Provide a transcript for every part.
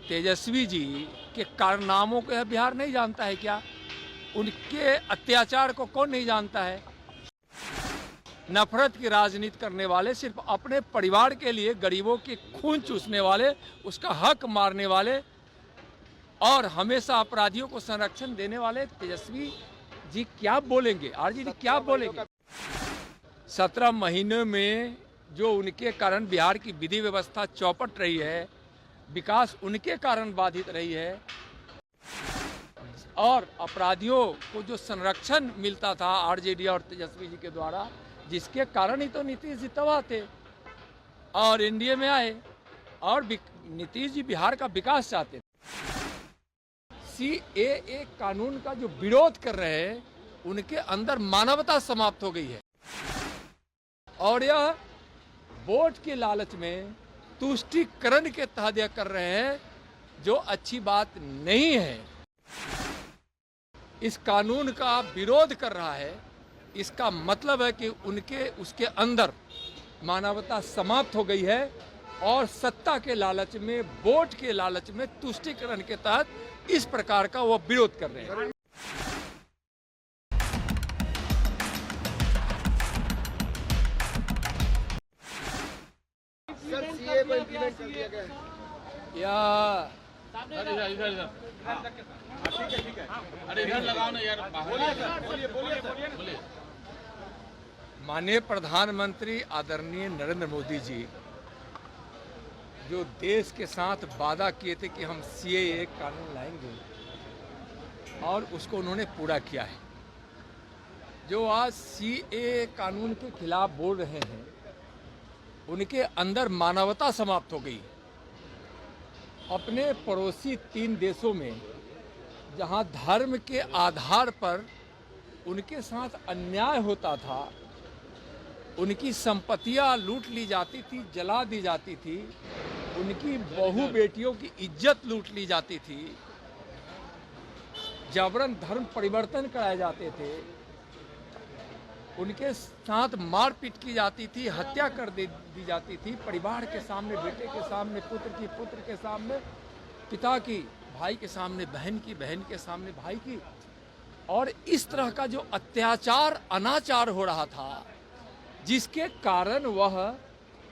तेजस्वी जी के कारनामों को यह बिहार नहीं जानता है क्या? उनके अत्याचार को कौन नहीं जानता है? नफरत की राजनीति करने वाले, सिर्फ अपने परिवार के लिए गरीबों की खून चूसने वाले, उसका हक मारने वाले और हमेशा अपराधियों को संरक्षण देने वाले तेजस्वी जी क्या बोलेंगे? आरजेडी क्या बोलेंगे? 17 महीनों में जो उनके कारण बिहार की विधि व्यवस्था चौपट रही है, विकास उनके कारण बाधित रही है और अपराधियों को जो संरक्षण मिलता था आरजेडी और तेजस्वी जी के द्वारा, जिसके कारण ही तो नीतीश जी तबाह थे और एनडीए में आए और नीतीश जी बिहार का विकास चाहते थे। सीएए कानून का जो विरोध कर रहे हैं, उनके अंदर मानवता समाप्त हो गई है और यह वोट के लालच में तुष्टीकरण के तहत यह कर रहे हैं, जो अच्छी बात नहीं है। इस कानून का विरोध कर रहा है, इसका मतलब है कि उसके अंदर मानवता समाप्त हो गई है और सत्ता के लालच में, वोट के लालच में, तुष्टीकरण के तहत इस प्रकार का वो विरोध कर रहे हैं। सर, सीए को इम्प्लीमेंट कर दिया गया या ठीक है। अरे इधर लगाओ ना यार, बोलिए। माननीय प्रधानमंत्री आदरणीय नरेंद्र मोदी जी जो देश के साथ वादा किए थे कि हम सीएए कानून लाएंगे और उसको उन्होंने पूरा किया है। जो आज सीएए कानून के खिलाफ बोल रहे हैं, उनके अंदर मानवता समाप्त हो गई। अपने पड़ोसी 3 देशों में जहां धर्म के आधार पर उनके साथ अन्याय होता था, उनकी संपत्तियां लूट ली जाती थी, जला दी जाती थी, उनकी बहू बेटियों की इज्जत लूट ली जाती थी, जबरन धर्म परिवर्तन कराए जाते थे, उनके साथ मारपीट की जाती थी, हत्या कर दी जाती थी, परिवार के सामने, बेटे के सामने, पुत्र के सामने, पिता की, भाई के सामने बहन की, बहन के सामने भाई की। और इस तरह का जो अत्याचार, अनाचार हो रहा था, जिसके कारण वह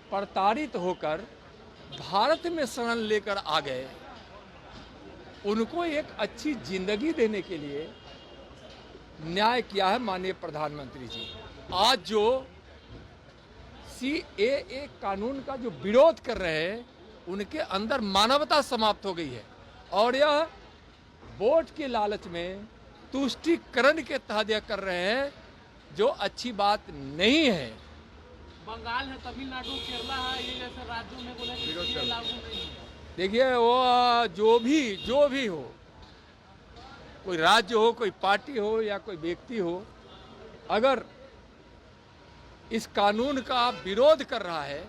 प्रताड़ित होकर भारत में शरण लेकर आ गए, उनको एक अच्छी जिंदगी देने के लिए न्याय किया है माननीय प्रधानमंत्री जी। आज जो सीएए कानून का जो विरोध कर रहे हैं, उनके अंदर मानवता समाप्त हो गई है और यह वोट के लालच में तुष्टीकरण के तहत यह कर रहे हैं, जो अच्छी बात नहीं है। बंगाल है, तमिलनाडु, केरला है, ये जैसे राज्यों में बोले कि लागू नहीं है। देखिए, वो जो भी हो, कोई राज्य हो, कोई पार्टी हो या कोई व्यक्ति हो, अगर इस कानून का विरोध कर रहा है,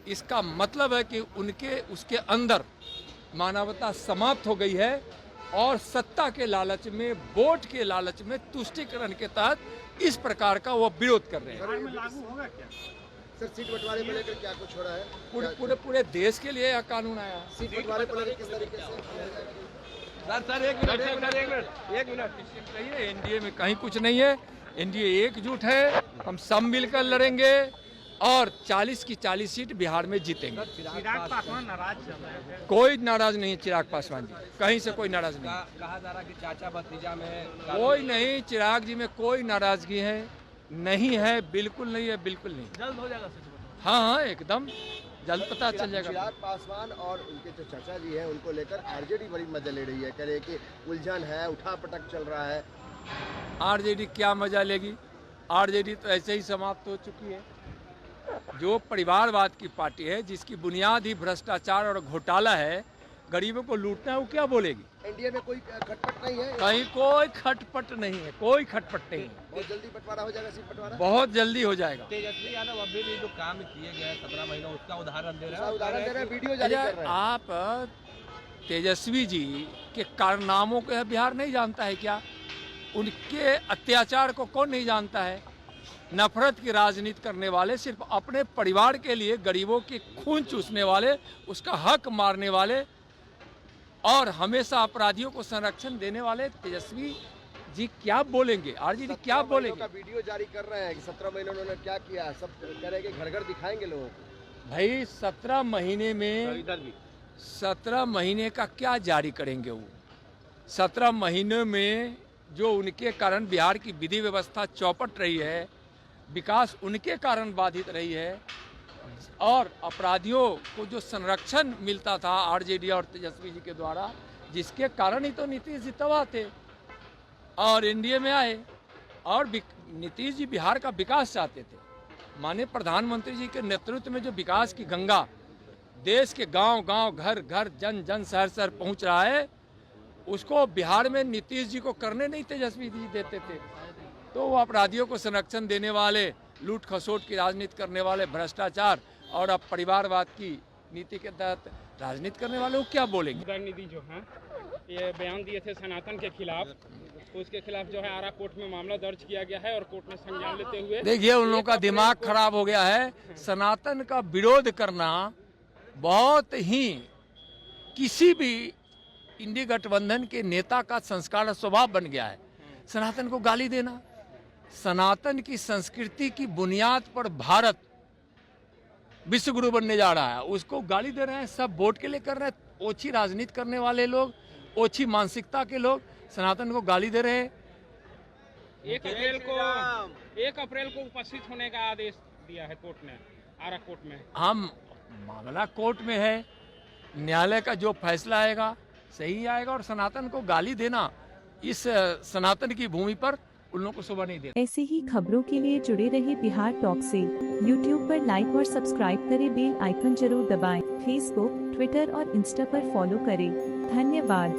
इसका मतलब है कि उसके अंदर मानवता समाप्त हो गई है और सत्ता के लालच में, वोट के लालच में, तुष्टीकरण के तहत इस प्रकार का वो विरोध कर रहे हैं। लागू होगा क्या? सर, सीट बंटवारे को लेकर क्या कुछ हो रहा है? पूरे देश के लिए यह कानून आया। सीट बंटवारे को लेकर किस तरीके से? सर एक मिनट कहिए। एनडीए में कहीं कुछ नहीं है। एनडीए एकजुट है, हम सब मिलकर लड़ेंगे और 40 की 40 सीट बिहार में जीतेंगे। चिराग पासवान नाराज चल रहे हैं। कोई नाराज नहीं है चिराग पासवान जी, कहीं से कोई नाराज नहीं। कहा जा रहा कि चाचा भतीजा में कोई नहीं, चिराग जी में कोई नाराजगी है नहीं है, बिल्कुल नहीं है, बिल्कुल नहीं। जल्द हो जाएगा। हाँ, एकदम जल्द पता चल जाएगा। चिराग पासवान और उनके जो चाचा जी हैं, उनको लेकर आरजेडी बड़ी मजा ले रही है, कह रहे हैं कि उलझन है, उठापटक चल रहा है। आरजेडी क्या मजा लेगी? आरजेडी तो ऐसे ही समाप्त हो चुकी है। जो परिवारवाद की पार्टी है, जिसकी बुनियाद ही भ्रष्टाचार और घोटाला है, गरीबों को लूटना है, वो क्या बोलेगी? एनडीए में कोई खटपट नहीं है? कहीं कोई खटपट नहीं है, कोई खटपट नहीं है। बहुत जल्दी बंटवारा हो जाएगा, सीट बंटवारा बहुत जल्दी हो जाएगा। तेजस्वी यादव अभी भी जो काम किए गए 17 महीनों, उसका उदाहरण दे रहे हैं। उदाहरण दे रहे हैं, वीडियो जारी कर रहे हैं। आप तेजस्वी जी के कारनामों को यह बिहार नहीं जानता है क्या? उनके अत्याचार को कौन नहीं जानता है? नफरत की राजनीति करने वाले, सिर्फ अपने परिवार के लिए गरीबों की खून चूसने वाले, उसका हक मारने वाले और हमेशा अपराधियों को संरक्षण देने वाले तेजस्वी जी क्या बोलेंगे, आरजेडी क्या 17 महीनों बोलेंगे? का वीडियो जारी कर रहे हैं कि 17 महीने उन्होंने क्या किया, सब कह रहे हैं कि घर घर दिखाएंगे लोगों को। भाई 17 महीने में इधर भी 17 महीने का क्या जारी करेंगे वो? 17 महीने में जो उनके कारण बिहार की विधि व्यवस्था चौपट रही है, विकास उनके कारण बाधित रही है, और अपराधियों को जो संरक्षण मिलता था आरजेडी और तेजस्वी जी के द्वारा, जिसके कारण ही तो नीतीश जी तबाह थे और एनडीए में आए। और नीतीश जी बिहार का विकास चाहते थे। माननीय प्रधानमंत्री जी के नेतृत्व में जो विकास की गंगा देश के गांव गांव, घर घर, जन जन, शहर शहर पहुंच रहा है, उसको बिहार में नीतीश जी को करने नहीं तेजस्वी जी देते थे। तो वो अपराधियों को संरक्षण देने वाले, लूट खसोट की राजनीति करने वाले, भ्रष्टाचार और अब परिवारवाद की नीति के तहत राजनीति करने वाले वो क्या बोलेंगे? उदयनिधि जो हैं ये बयान दिए थे सनातन के खिलाफ, तो उसके खिलाफ जो है आरा कोर्ट में मामला दर्ज किया गया है और कोर्ट ने संज्ञान लेते हुए देखिए उन लोगों का दिमाग खराब हो गया है। सनातन का विरोध करना बहुत ही किसी भी इंडी गठबंधन के नेता का संस्कार और स्वभाव बन गया है। सनातन को गाली देना, सनातन की संस्कृति की बुनियाद पर भारत विश्व गुरु बनने जा रहा है, उसको गाली दे रहे हैं। सब वोट के लिए कर रहे हैं। ओछी राजनीति करने वाले लोग, ओछी मानसिकता के लोग सनातन को गाली दे रहे हैं। 1 अप्रैल को उपस्थित होने का आदेश दिया है कोर्ट ने, आरा कोर्ट में। हम मामला कोर्ट में है, न्यायालय का जो फैसला आएगा सही आएगा। और सनातन को गाली देना इस सनातन की भूमि पर उन लोगों को शोभा नहीं देता। ऐसे ही खबरों के लिए जुड़े रहिए बिहार टॉक से। यूट्यूब पर लाइक और सब्सक्राइब करें, बेल आइकन जरूर दबाएं। फेसबुक, ट्विटर और इंस्टा पर फॉलो करें। धन्यवाद।